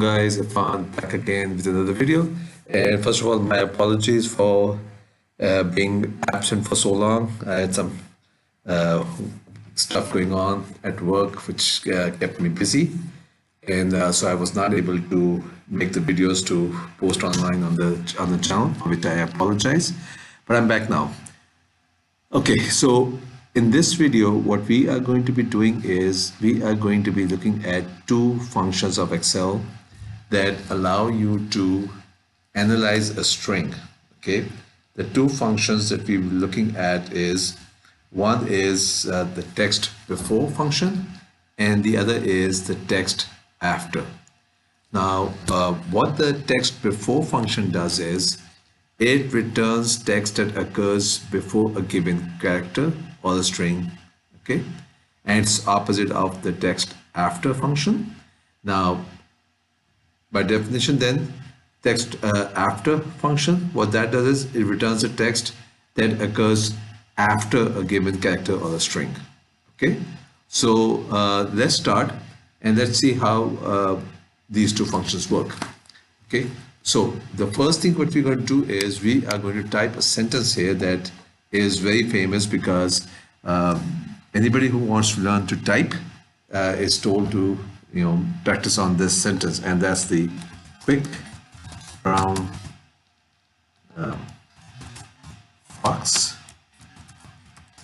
guys, Irfan back again with another video. And first of all, my apologies for being absent for so long. I had some uh, stuff going on at work which kept me busy, and so I was not able to make the videos to post online on the channel, for which I apologize. But I'm back now. Okay, so in this video, what we are going to be doing is we are going to be looking at two functions of Excel that allow you to analyze a string. Okay, the two functions that we'll be looking at is one is the text before function, and the other is the text after. Now, what the text before function does is it returns text that occurs before a given character or a string, okay? And it's opposite of the text after function. Now, by definition then, text after function, what that does is it returns a text that occurs after a given character or a string, okay? So let's start and let's see how these two functions work, okay? So the first thing what we're going to do is we are going to type a sentence here that is very famous because anybody who wants to learn to type is told to practice on this sentence, and that's the quick brown fox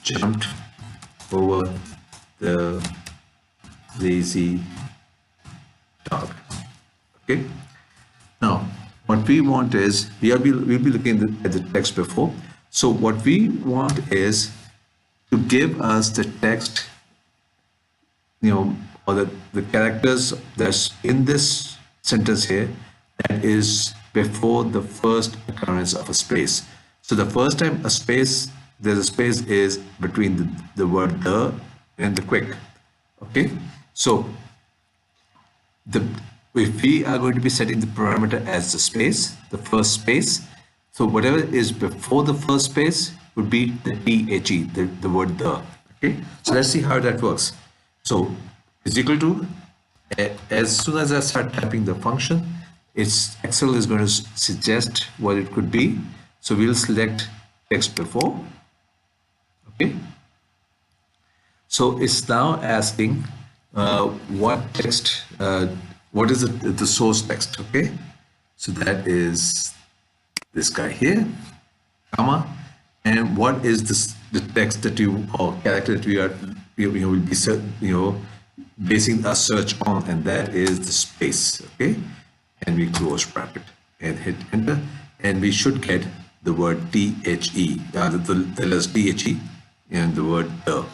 jumped over the lazy dog. Okay, now what we want is we'll be looking at the text before. So what we want is to give us the text, or the characters that's in this sentence here that is before the first occurrence of a space. So the first time there's a space is between the word the and the quick. Okay, so if we are going to be setting the parameter as the space, the first space, so whatever is before the first space would be the THE, the word the. Okay, so let's see how that works. So is equal to, as soon as I start typing the function, Excel is going to suggest what it could be. So we'll select text before. Okay, so it's now asking what text, what is the source text. Okay, so that is this guy here, comma, and what is the text that or character that we are will be basing our search on, and that is the space. Okay, and we close bracket and hit enter, and we should get the word THE, the letters THE and the word the.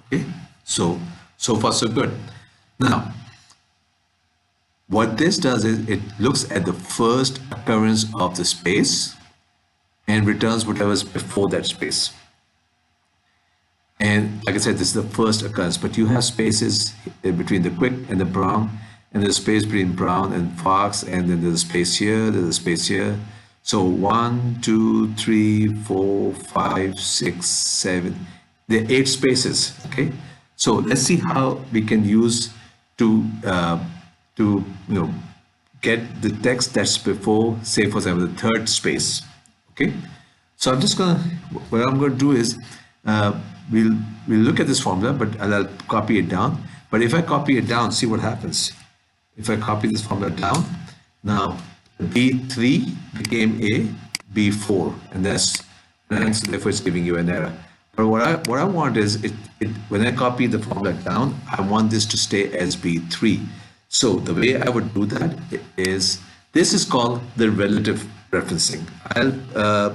Okay, so far so good. Now what this does is it looks at the first occurrence of the space and returns whatever is before that space. And like I said, this is the first occurrence, but you have spaces between the quick and the brown, and there's space between brown and fox, and then there's a space here, there's a space here. So 1, 2, 3, 4, 5, 6, 7. There are 8 spaces. Okay, so let's see how we can use to get the text that's before, say for example, the third space. Okay, so what I'm going to do is we'll look at this formula, but I'll copy it down. But if I copy it down, see what happens. If I copy this formula down, now B3 became a B4, and therefore it's giving you an error. But what I want is when I copy the formula down, I want this to stay as B3. So the way I would do that is, this is called the relative referencing. I'll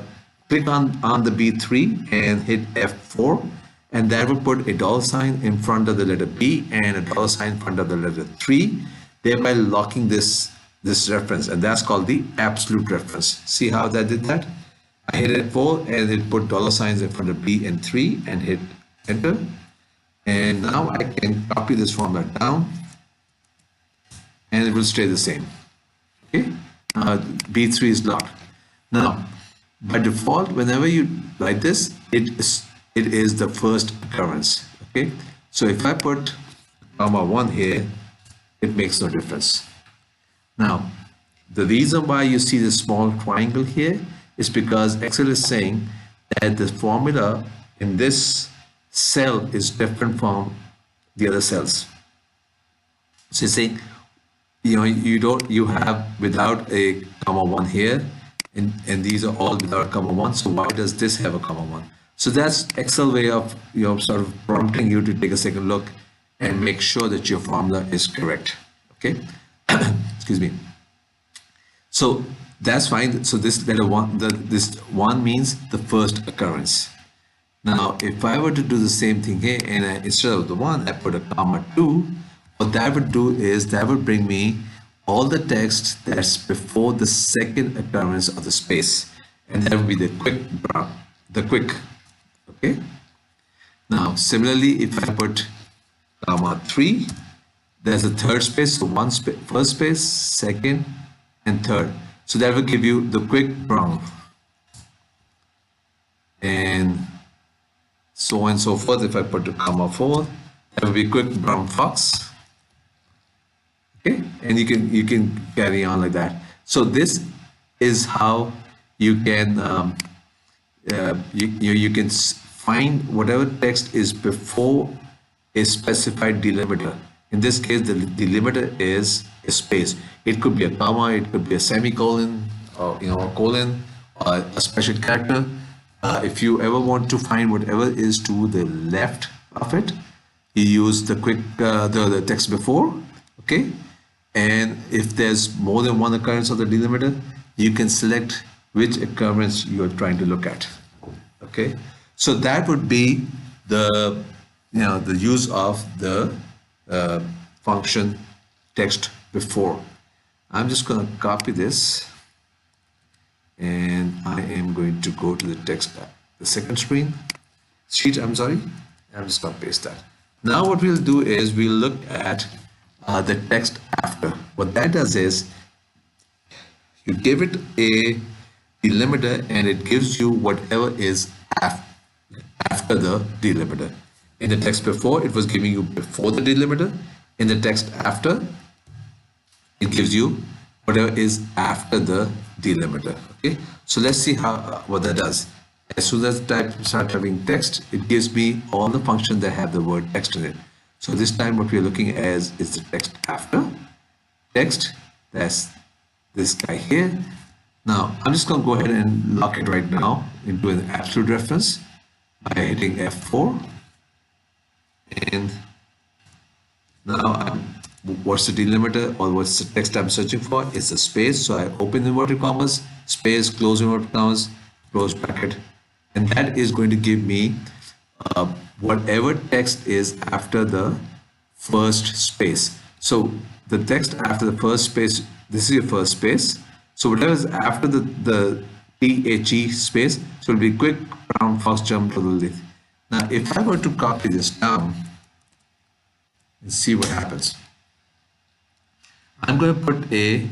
click on the B3 and hit F4, and that will put a $ in front of the letter B and a $ in front of the letter 3, thereby locking this reference, and that's called the absolute reference. See how that did that? I hit F4 and it put $ in front of B and 3 and hit enter, and now I can copy this formula down and it will stay the same. Okay, B3 is locked. Now by default, whenever you write this, it is the first occurrence. Okay, so if I put comma 1 here, it makes no difference. Now, the reason why you see the small triangle here is because Excel is saying that the formula in this cell is different from the other cells. So it's saying, you have without a comma 1 here, and these are all without comma 1. So why does this have a comma 1? So that's Excel way of sort of prompting you to take a second look and make sure that your formula is correct. Okay, excuse me. So that's fine. So this this one means the first occurrence. Now, if I were to do the same thing here, and instead of the 1, I put a comma 2, what that would do is that would bring me all the text that's before the second occurrence of the space, and that would be the quick. Okay. Now, similarly, if I put comma 3, there's a third space, so first space, second, and third. So that will give you the quick brown, and so on and so forth. If I put a comma 4, that will be quick brown fox. Okay, and you can carry on like that. So this is how you can you can find whatever text is before a specified delimiter. In this case, the delimiter is a space. It could be a comma, it could be a semicolon, or a colon, or a special character. If you ever want to find whatever is to the left of it, you use the the text before. Okay, and if there's more than one occurrence of the delimiter, you can select which occurrence you are trying to look at. Okay, so that would be the the use of the function text before. I'm just going to copy this, and I am going to go to the second sheet. I'm just going to paste that. Now what we'll do is we'll look at the text after. What that does is you give it a delimiter, and it gives you whatever is after the delimiter. In the text before, it was giving you before the delimiter. In the text after, it gives you whatever is after the delimiter. Okay, so let's see what that does. As soon as I start typing text, it gives me all the functions that have the word text in it. So this time what we're looking at is the text after. Text, that's this guy here. Now I'm just going to go ahead and lock it right now into an absolute reference by hitting F4. And now what's the delimiter, or what's the text I'm searching for? It's a space. So I open inverted commas, space, close inverted commas, close bracket, and that is going to give me whatever text is after the first space. So the text after the first space, this is your first space. So whatever is after the THE space, so it'll be quick brown fox jump to the left. Now, if I were to copy this down and see what happens, I'm going to put a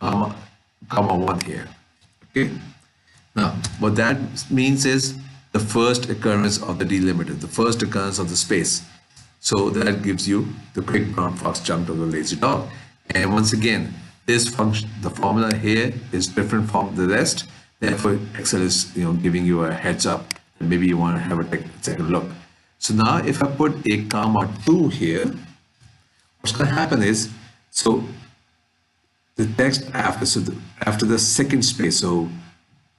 comma 1 here. Okay. Now, what that means is the first occurrence of the delimiter, the first occurrence of the space. So that gives you the quick brown fox jump to the lazy dog. And once again, this function, the formula here is different from the rest. Therefore, Excel is giving you a heads up. Maybe you want to have a second look. So now if I put a comma 2 here, what's going to happen is, so the text after, after the second space, so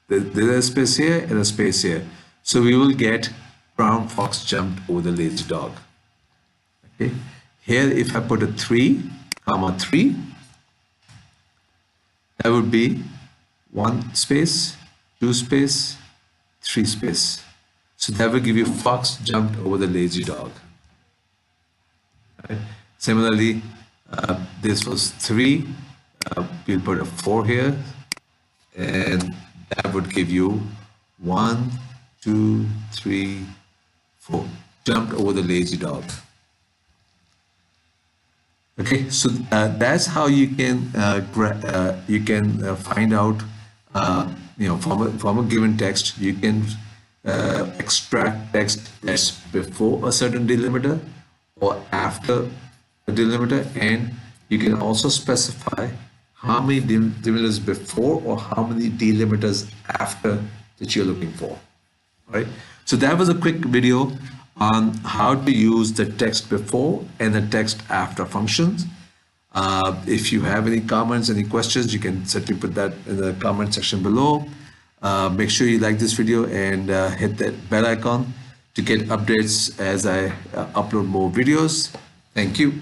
there's a space here and a space here. So we will get brown fox jumped over the lazy dog. Okay. Here if I put a 3, comma 3, that would be 1 space, 2 space, 3 space. So that will give you fox jumped over the lazy dog. Right. Similarly, this was 3. We'll put a 4 here, and that would give you 1, 2, 3, 4. Jumped over the lazy dog. Okay, so that's how you can find out from a given text. You can extract text that's before a certain delimiter or after a delimiter, and you can also specify how many delimiters before or how many delimiters after that you're looking for. Right? So that was a quick video on how to use the text before and the text after functions. If you have any comments, any questions, you can certainly put that in the comment section below. Make sure you like this video and hit that bell icon to get updates as I upload more videos. Thank you.